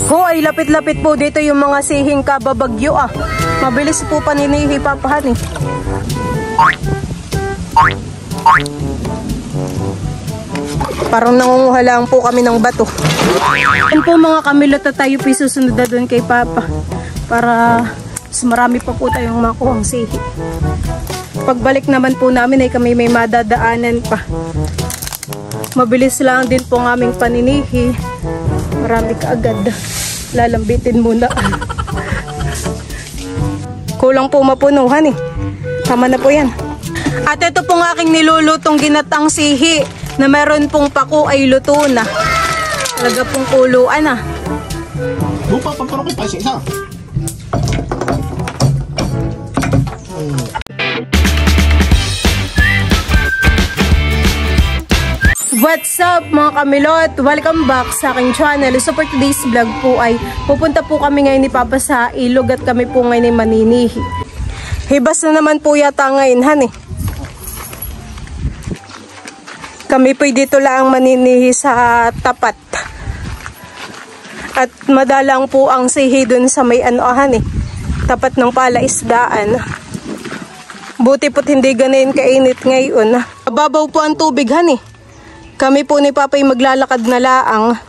Hoy, lapit-lapit po dito yung mga sihing kababagyo ah. Mabilis po paninihi papahan eh. Parang nangunguha lang po kami ng bato. Yan po mga kamilot na tayo po susunod na doon kay Papa. Para mas marami pa po tayong makuhang sihi. Pagbalik naman po namin ay kami may madadaanan pa. Mabilis lang din po ng aming paninihi. Marami kaagad. Lalambitin muna. Kulang po mapunuhan eh. Tama na po yan. At ito pong aking nilulutong ginatang sihi na meron pong paku ay luto na. Talaga pong kuluan ah. Lupa, pamparokit pa isa. What's up mga kamilot? Welcome back sa aking channel. So for today's vlog po ay pupunta po kami ngayon ni Papa sa ilog at kami po ngayon ay maninihi. Hibas na naman po yata ngayon han eh. Kami po dito lang maninihi sa tapat. At madalang po ang sihi dun sa may anohan eh. Tapat ng palaisdaan. Buti po't hindi ganayin kainit ngayon. Mababaw po ang tubig han eh. Kami po ni Papa ay maglalakad na laang.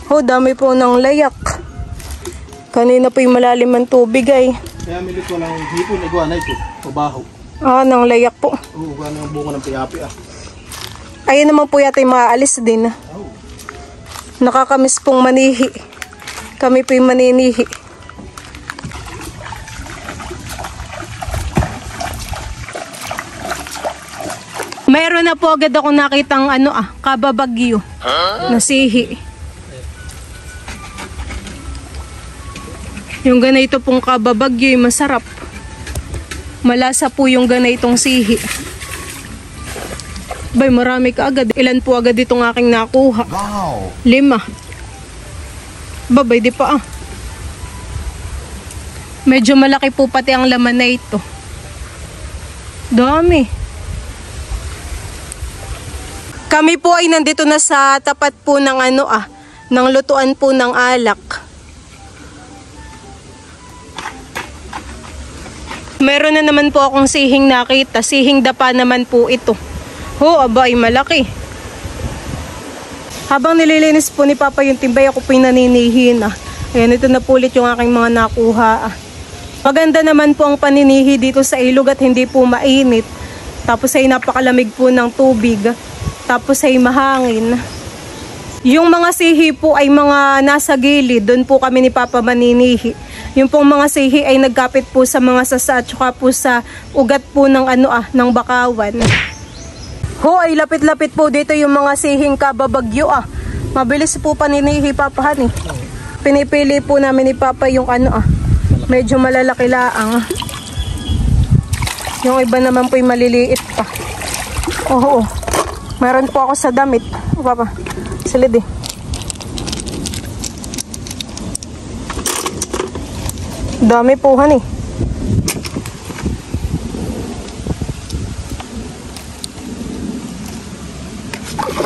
Oh, dami po ng layak. Kanina po yung malalim ang tubig ay. Kaya milit ko ng hipon, iguana ito. Pabaho. Ah, ng layak po. Oo, iguana ng bunga ng piyapi ah. Ayun naman po yata yung maaalis din. Nakakamiss pong manihi. Kami po yung maninihi. Mayroon na po agad ako nakitang kababagyo na sihi. Yung ganito pong kababagyo ay masarap. Malasa po yung ganitong sihi. Bay, marami ka agad. Ilan po agad itong aking nakuha? Wow! 5. Babay, di pa ah. Medyo malaki po pati ang laman na ito. Dami. Kami po ay nandito na sa tapat po ng ng lutuan po ng alak. Meron na naman po akong sihing nakita. Sihing dapa naman po ito. Ho, aba ay malaki. Habang nililinis po ni Papa yung timbay, ako po yung naninihi na. Ayan, ito na po ulit yung aking mga nakuha. Maganda naman po ang paninihi dito sa ilog at hindi po mainit. Tapos ay napakalamig po ng tubig. Tapos ay mahangin. Yung mga sihi po ay mga nasa gilid. Doon po kami ni Papa maninihi. Yung pong mga sihi ay nagkapit po sa mga sasa at saka po sa ugat po ng ng bakawan. Ho, ay lapit-lapit po dito yung mga sihing kababagyo ah. Mabilis po paninihi papahan eh. Pinipili po namin ni Papa yung medyo malalaki laang. Yung iba naman po ay maliliit pa. Oo. Meron po ako sa damit. O Papa, silid eh. Dami po han eh.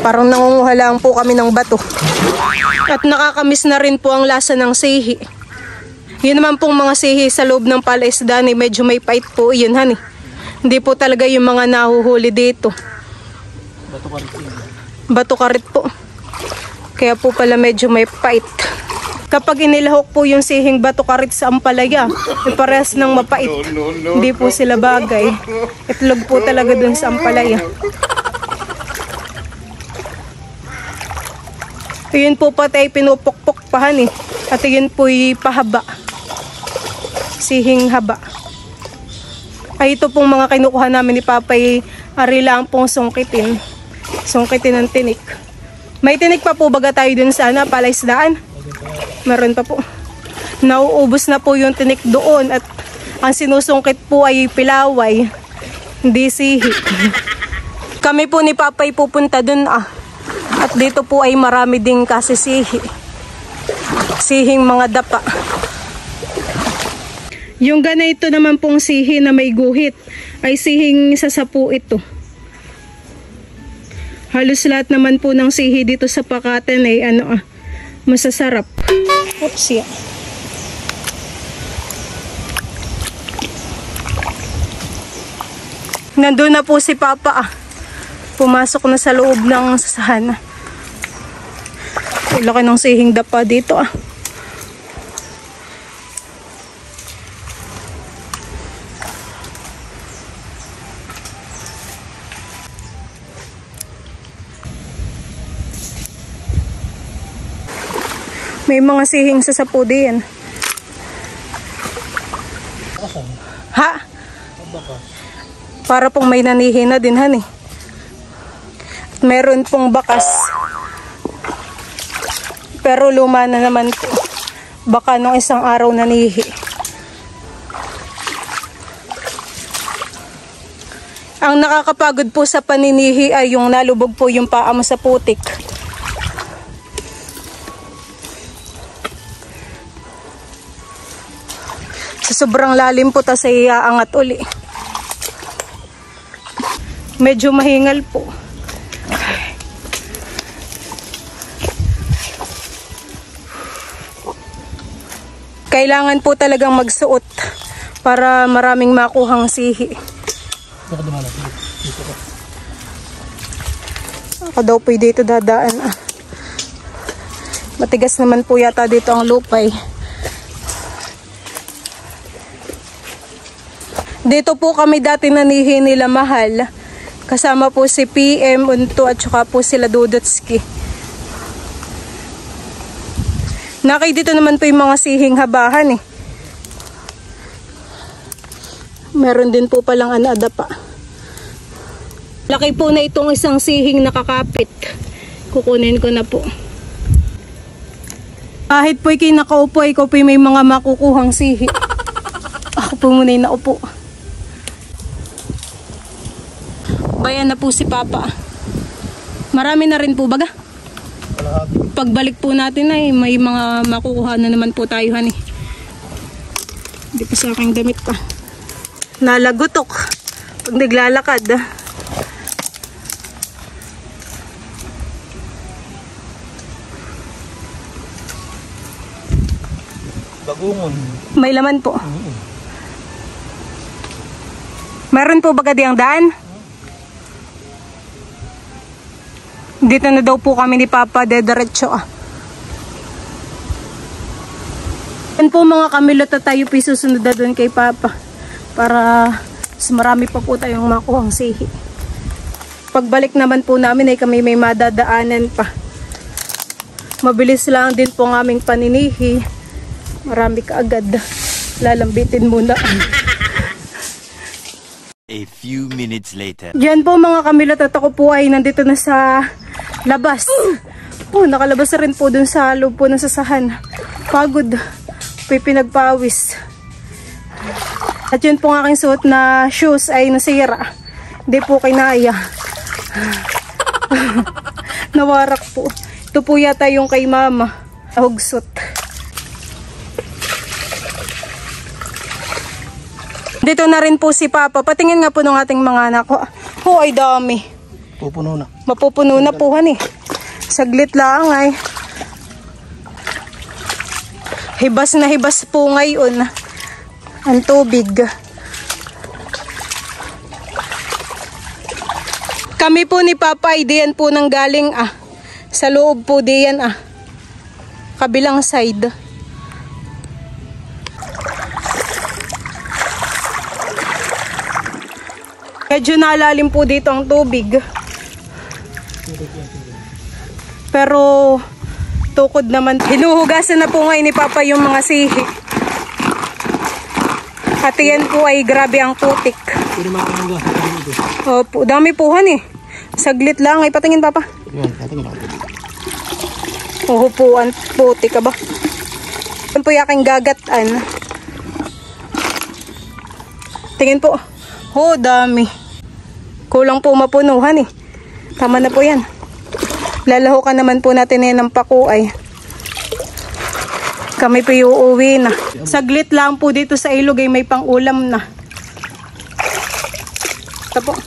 Parang nangunguha lang po kami ng bato. At nakakamiss na rin po ang lasa ng sihi. Yun naman pong mga sihi sa loob ng palaisdaan eh, medyo may pait po yun han eh. Hindi po talaga yung mga nahuhuli dito. Bato karit po. Kaya po pala medyo may pait. Kapag inilahok po yung sihing bato karit sa ampalaya, parehas ng mapait. Hindi po sila bagay. Itlog po talaga dun sa ampalaya. Yun po patay pinupukpok pahan eh. At yun po'y pahaba. Sihing haba. Ay ito pong mga kinukuha namin ni Papa ay ari lang pong sungkitin. Sungkitin ng tinik. May tinik pa po baga tayo dun sa palaisdaan? Meron pa po. Nauubos na po yung tinik doon at ang sinusungkit po ay pilaway. Hindi sihi. Kami po ni Papa ay pupunta dun At dito po ay marami ding kasi sihi. Sihing mga dapa. Yung ganito naman pong sihi na may guhit ay sihing sasapu ito. Halos lahat naman po ng sihi dito sa Pakatan ay masasarap. Oops, yeah. Nandun na po si Papa. Pumasok na sa loob ng sasahan. Laki ng sihing dapa dito ah. May mga sihing sa sapudi yan. Ha? Para pong may nanihi na din han eh. At meron pong bakas. Pero luma na naman po. Baka nung isang araw nanihi. Ang nakakapagod po sa paninihi ay yung nalubog po yung paa mo sa putik. Sa sobrang lalim po tas ay aangat uli. Medyo mahingal po. Kailangan po talagang magsuot para maraming makuhang sihi. Ako daw po dito dadaan. Matigas naman po yata dito ang lupay. Dito po kami dati nanihi nila Mahal. Kasama po si PM Unto at saka po sila Dudotski. Nakay dito naman po yung mga sihing habahan eh. Meron din po palang adapa. Laki po na itong isang sihing nakakapit. Kukunin ko na po. Kahit po kayo nakaupo, ikaw po may mga makukuhang sihi. Ako po muna yung naupo. Bayan na po si Papa. Marami na rin po baga. Pagbalik po natin ay may mga makukuha na naman po tayo hani. Hindi pa sa aking damit pa. Nalagutok pag naglalakad. Bagungon. May laman po. Meron po baga diyang daan? Dito na daw po kami ni Papa dediretso ah. Yan po mga kamilot na tayo po susunod na doon kay Papa. Para mas marami pa po tayong makuhang sihi. Pagbalik naman po namin ay kami may madadaanan pa. Mabilis lang din po ang aming paninihi. Marami kaagad. Lalambitin muna. A few minutes later. Diyan po mga kamilot at ako po ay nandito na sa labas. Nakalabas na rin po dun sa loob po ng sasahan. Pagod. Pinagpawis. At yun po ang aking suot na shoes ay nasira. Hindi po kinaya. Nawarak po. Ito po yata yung kay Mama. Hugsot. Dito na rin po si Papa. Patingin nga po ng ating mga anak. Ay dami. Pupuno na. Mapupuno na po han eh. Saglit lang ay. Hibas na hibas po ngayon ang tubig. Kami po ni Papa ay diyan po nang galing sa loob po diyan kabilang side. Medyo nalalim po dito ang tubig. Pero tukod naman. Hinuhugasan na po ngayon ni Papa yung mga sihi. At yan po ay grabe ang putik. Opo, dami puhan eh. Saglit lang ay patingin Papa. Yan, patingin ako. Po ang putik ka ba? Yan po yaking gagatan. Tingin po. Dami. Kulang po mapunuhan eh. Tama na po yan. Lalahukan naman po natin yan ng pakuay. Kami po uuwi na. Saglit lang po dito sa ilog ay may pang-ulam na. Ito po.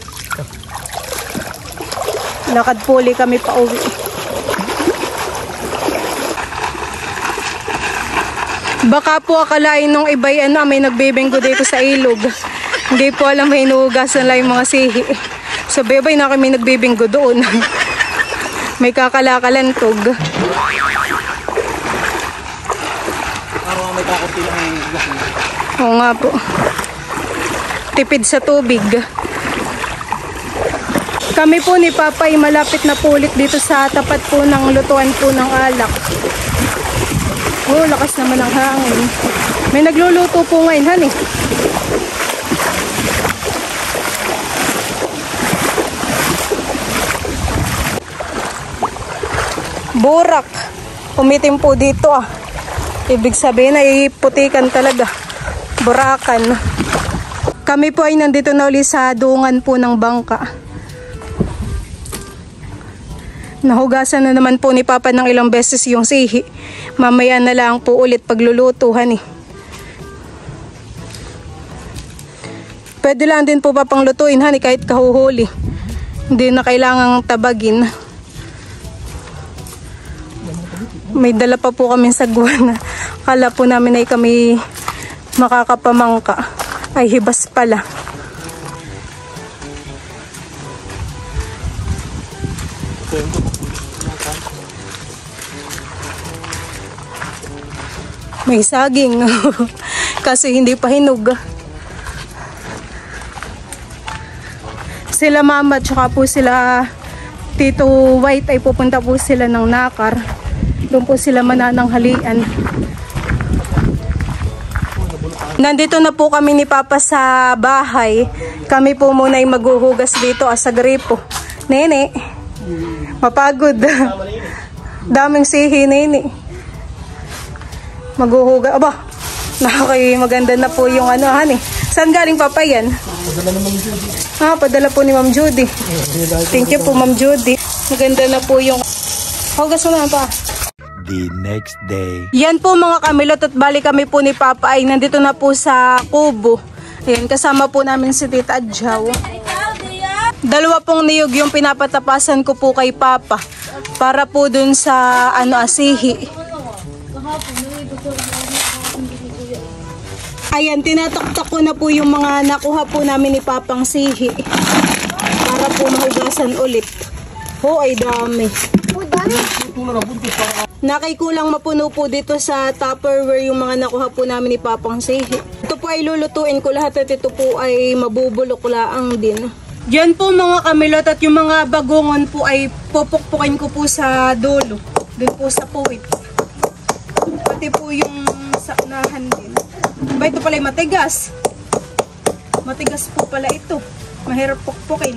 Lakad puli kami pa uwi. Baka po akalain nung iba'y may nagbibinggo dito sa ilog. Hindi po alam may inuugasan lang yung mga sihi. Sa bebay na kami nagbibinggo doon. May kakalakalantog. Parang may kakunti lang yung gas. Oo nga po. Tipid sa tubig. Kami po ni Papa ay malapit na po ulit dito sa tapat po ng lutuan po ng alak. Oh, lakas naman ang hangin. May nagluluto po ngayon, han eh. Burak. Umitim po dito ah. Ibig sabihin ay putikan talaga. Burakan. Kami po ay nandito na ulit sa dungan po ng bangka. Nahugasan na naman po ni Papa ng ilang beses yung sihi. Mamaya na lang po ulit paglulutuhan eh. Pwede lang din po Papang lutuin hani kahit kahuhuli. Hindi na kailangang tabagin. May dala pa po kami sa guwan. Akala po namin ay kami makakapamangka. Ay hibas pala. May saging. Kasi hindi pa hinog. Sila mama tsaka po sila Tito White ay pupunta po sila ng Nakar. Doon po sila manananghalian. Nandito na po kami ni Papa sa bahay. Kami po muna ay maghuhugas dito sa gripo. Nene, mapagod. Daming sihi, nene. Maghuhugas. Aba, maganda na po yung hani. Saan galing Papa yan? Padala ni Ma'am Judy. Padala po ni Ma'am Judy. Thank you po Ma'am Judy. Maganda na po yung hugas mo na pa. The next day. Yan po mga kamilot at bali kami po ni Papa ay nandito na po sa kubo. Ayan, kasama po namin si Tita Adjaw. Dalawa pong niyog yung pinapatapasan ko po kay Papa para po dun sa asihi. Ayan, tinataktak ko na po yung mga nakuha po namin ni Papang sihi para po mahugasan ulit. Ay dami. Nakikulang mapuno po dito sa Tupperware yung mga nakuha po namin ni Papang sihi. Ito po ay lulutuin ko lahat at ito po ay mabubulok laang din. Diyan po mga kamilot at yung mga bagongon po ay pupukpukin ko po sa dulo. Doon po sa puwit. Pati po yung sa unahan din. Ba ito pala ay matigas. Matigas po pala ito. Mahirap pukpukin.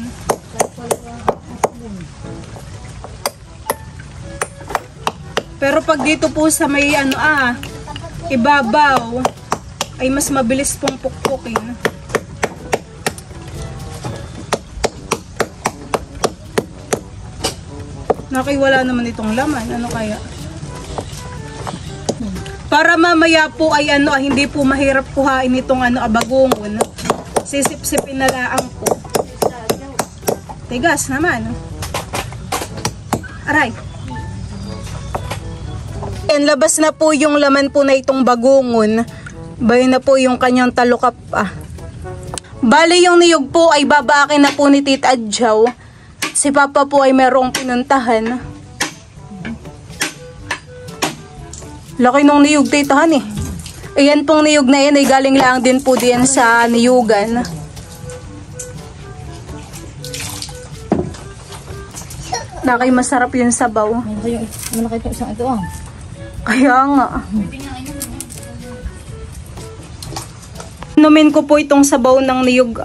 Pero pag dito po sa may ibabaw ay mas mabilis pong pukpukin. Nakiwala naman itong laman. Ano kaya? Para mamaya po ay hindi po mahirap kuhain itong abagungon. Sisip-sipin na lang po. Tigas naman. Aray. Yan, labas na po yung laman po na itong bagungon. Bayo na po yung kanyang talukap Bale yung niyog po ay babaakin na po ni Tita Adjaw. Si Papa po ay merong pinuntahan. Laki nung niyog titahan eh. Ayan pong niyog na yan ay galing lang din po diyan sa niyugan. Nakay masarap yung sabaw. Malaki ito isang ito Kaya nga. Numin ko po itong sabaw ng niyog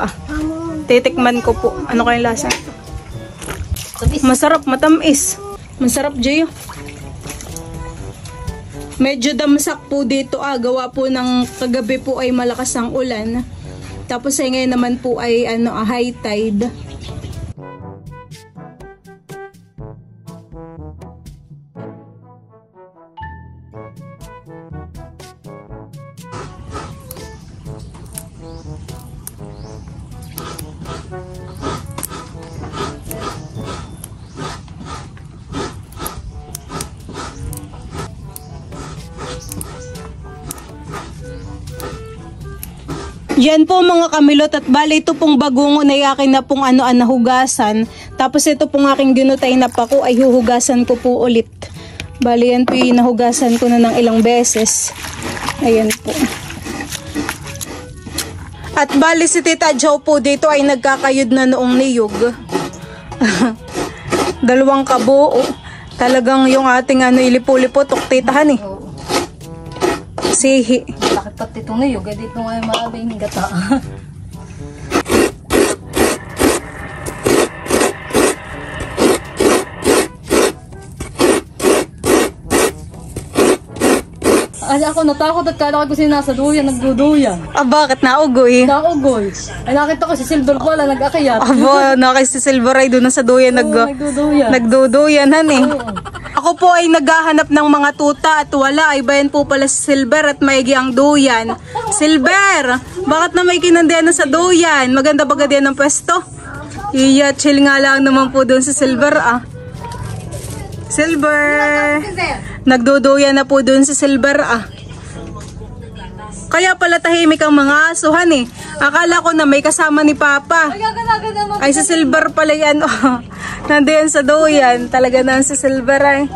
Titikman ko po. Ano kayong lasa? Masarap, matamis. Masarap, Jay. Medyo damsak po dito gawa po ng kagabi po ay malakas ang ulan. Tapos ay ngayon naman po ay high tide. Yan po mga kamilot at bali ito pong bagungon ay akin na pong nahugasan. Tapos ito pong aking ginutay na pako ay huhugasan ko po ulit. Bali yan po yung nahugasan ko na ng ilang beses. Ayan po. At bali si Tita Jo po dito ay nagkakayod na noong niyog. 2 kabuo. Talagang yung ating ilipo-lipo tuktitahan eh. Sihi. Bakit pati itong niyog? Eh, dito nga yung maraming gata. Ay, ako natakot at kala ko nasa duyan, nagduduyan. Bakit naugoy? Naugoy. Ay, nakita ko si Silver pala, nag-akayat. Si Silver ay doon sa duyan nagduduyan. Nagduduyan han eh. Oo. Ako po ay naghahanap ng mga tuta at wala. Ay bayan po pala si Silver at maigi ang duyan. Silver, bakit na may kinandihan na sa duyan? Maganda ba ganyan ng pwesto? Iya, chill nga lang naman po doon si Silver Silver. Nagduduyan na po doon si Silver Kaya pala tahimik ang mga asuhan eh. Akala ko na may kasama ni Papa. Ay si Silver pala yan nandiyan sa duyan. Talaga na si Silver ay.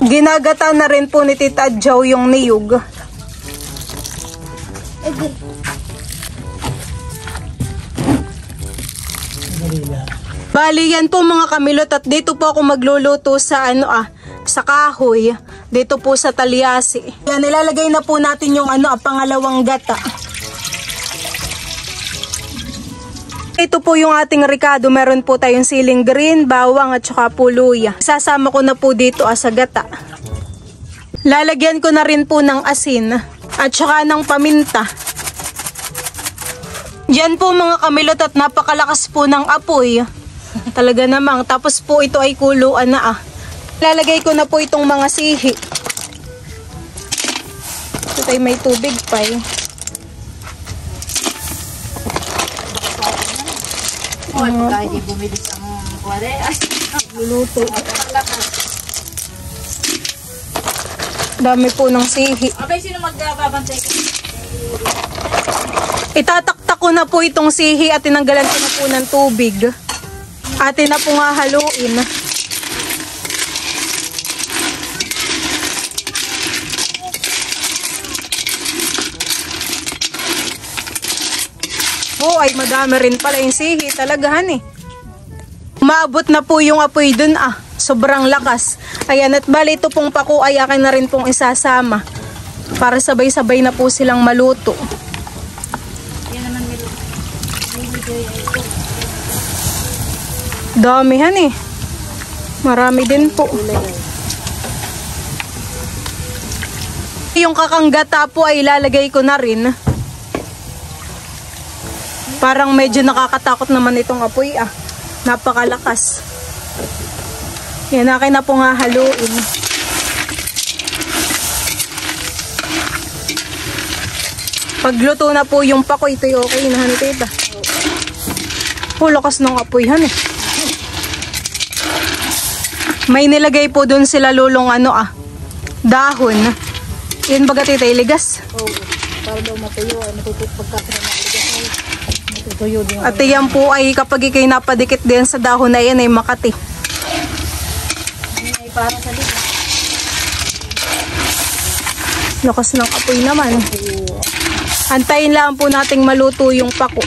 Ginagata na rin po ni Tita Jo yung niyog. Bali yan po mga kamilot at dito po ako magluluto sa sa kahoy. Dito po sa talyasi. Yan, nilalagay na po natin yung pangalawang gata. Ito po yung ating ricado. Meron po tayong siling green, bawang at saka po luya. Sasama ko na po dito sa gata. Lalagyan ko na rin po ng asin at saka ng paminta. Yan po mga kamilot at napakalakas po ng apoy. Talaga namang. Tapos po ito ay kuluan na Lalagay ko na po itong mga sihi. Ito tayo may tubig pa Kahit di bumilis ang kware. Luluto. Dami po ng sihi. Abay, sino magbabantay ko? Itataktak ko na po itong sihi at tinanggalan ko na po ng tubig. Atin na po nga haluin. Ay madami rin pala yung sihi. Talagahan Umabot na po yung apoy dun Sobrang lakas. Ayan, at bali ito pong pako ay akin na rin pong isasama. Para sabay-sabay na po silang maluto. Damihan Marami din po. Yung kakanggata po ay ilalagay ko na rin. Parang medyo nakakatakot naman itong apoy Napakalakas. Yan, akin na po nga haluin. Pagluto na po yung pako, ito yung okay na Tita. Lakas ng apoy May nilagay po dun sila lulong dahon. Yan baga Tita, iligas? Oo. Para daw matuyo matutupagkapin na iligas At yan po ay kapag ikay napadikit din sa dahon na yan ay makati. Ay parang sa liga. Lakas ng apoy naman. Antayin lang po nating maluto yung pako.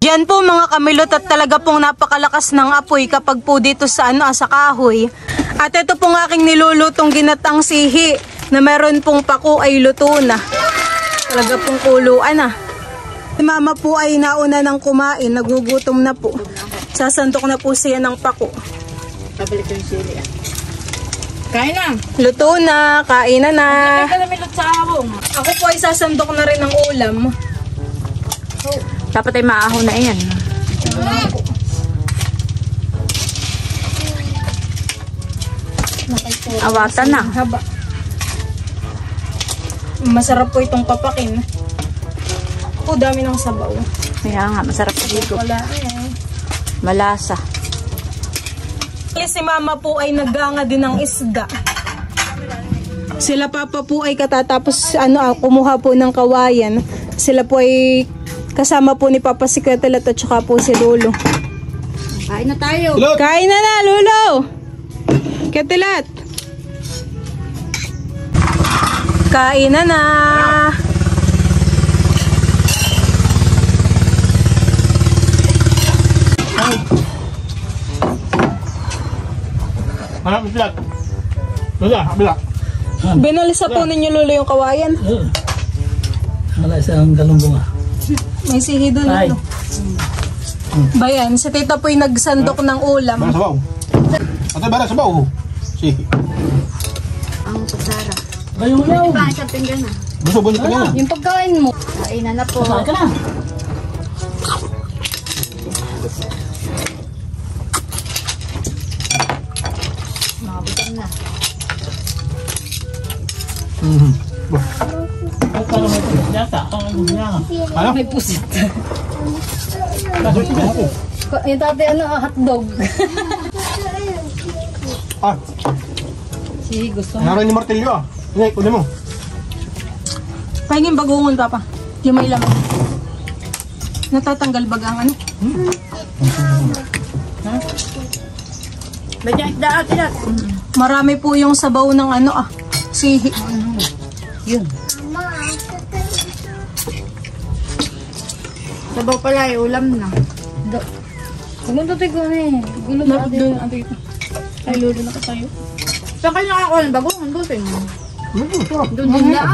Yan po mga kamilot at talaga pong napakalakas ng apoy kapag po dito sa sa kahoy. At ito pong aking nilulutong ginatang sihi na meron pong pako ay luto na. Talaga pong kuluan Si mama po ay nauna ng kumain, nagugutom na po. Sasantok na po siya ng pako. Pabalik ko yung sili Kain na. Luto na, kain na na. Kain ka na milot sa awong. Ako po ay sasandok na rin ng ulam. Dapat ay maahaw na yan. Awatan na. Haba. Masarap po itong papakin. po, dami ng sabaw. Kaya nga, masarap dito. Wala eh. Malasa. Si mama po ay nagganga din ng isda. Sila papa po ay katatapos kumuha po ng kawayan. Sila po ay kasama po ni Papa si Ketelat at saka po si Lolo. Kain na tayo. Kain na, Lolo! Ketelat! Kain na! Hanap mo sila. Bila. Binalisa po ninyo, Lolo, yung kawayan. Wala isang galunggong. May sihi doon, Lolo. Bayan, si tita po ay nagsandok ng ulam. Bara sabaw. Ate, bara sabaw. Sige. Ang kutsara. Ayun na. Kain sa pinggan na. Gusto bunit ka na. Yung pagkain mo. Kain na po. Kain ka na. Makabutan na. Ano? May pusit. Ano? Yung tati, hotdog. Ah, Si gusto mo. naroon ni Martilyo ah. Hindi, kunin mo. Pahingin bagungon, Papa. Yung may laman. Natatanggal bagang ano? Medyo isda at ilat. Marami po yung sabaw ng sihi. Yun. Sabaw pala, ulam na. Kumunta tayo ko Gulo na ate. Ay, Lolo na ka tayo. Saan kayo nakakuha ng bagong? Ang buting. Doon din lang.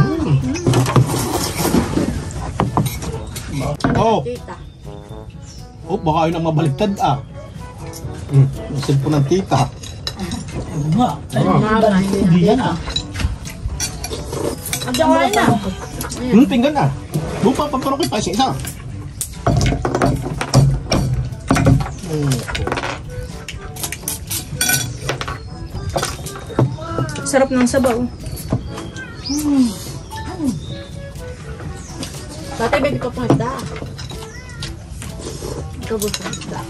Oh. Tita. Oh, baka yun ang mabaligtad ah. Masin po ng tita. Mama, hindi yan ah. Ang jawain na. Pinggan ah. Lupa pamparokin pa isa. Sarap ng sabaw. Dati baby ko pang isda. Ikaw gusto ng isda.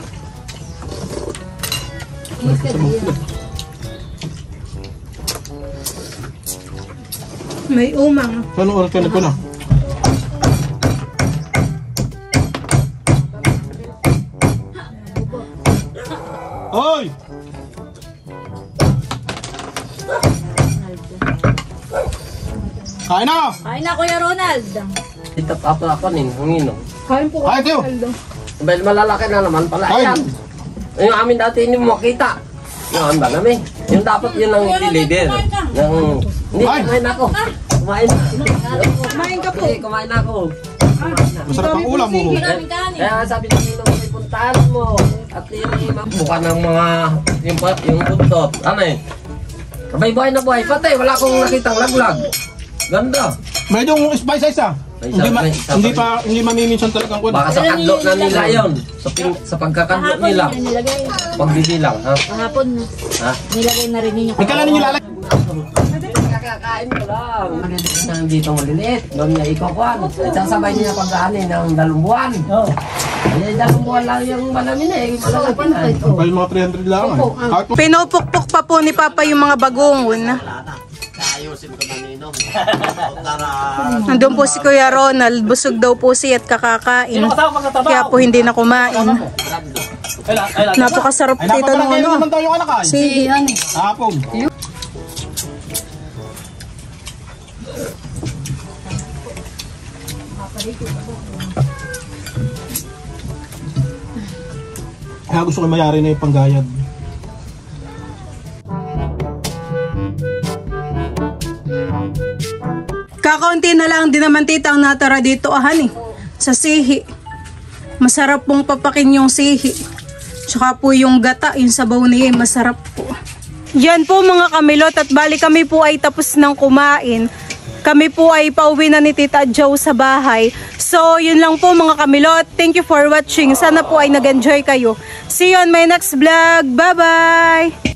May umang. Ano oras ka na po na? Oy! Kain na! Kain na, Kuya Ronald. Dito pa ako hungino. Kain po Kain tayo! Dahil malalaki na naman pala Kain! yan. Yung amin dati hindi mo makita. Yung ba namin? Yung dapat yun ang leader. Hindi, Kain! kumain ako. Kumain. Kumain ka po. Hindi, kumain ako. Masarap ang ulam mo. Kaya sabi ng Nino, puntahan mo. At yung buka ng mga, yung buntot. Ano eh? Kabay buhay na buhay. Patay, wala akong nakitang laglag. Ganda. Medyo spice ah. Hindi mamiminsan talagang kuwan. Baka sa kadlo na nila yon. Sa pagkakadlo nila. Pagbibilang, ha? Kahapon, Ha? nilagay na rin ninyo. May kala ninyo lalagay. Kakakain ko lang. Nandito maliliit. Doon niya ikukuhan. Sasabay niya pagkaanin ng 2 buwan. Oo. Eh, 2 buwan lang yung malamin eh. Malalaki na. May mga 300 lang ah. Kahit Pinupukpok pa po ni Papa yung mga bagungon. Ayusin ko na Ninong. Nandun po si Kuya Ronald. Busog daw po siya at kakakain. Kaya po hindi na kumain. Napakasarap ay dito ng napapalagay naman tayo yung anak ay. sihi. Hapon. Kaya gusto ko mayari na yung panggayad. Kakaunti na lang din naman tita ang natara dito sa sihi. Masarap pong papakin yung sihi. Tsaka po yung gata, yung sabaw niya masarap po. Yan po mga kamilot at bali kami po ay tapos ng kumain. Kami po ay pauwi na ni Tita Joe sa bahay. So yun lang po mga kamilot. Thank you for watching. Sana po ay nag-enjoy kayo. See you on my next vlog. Bye bye!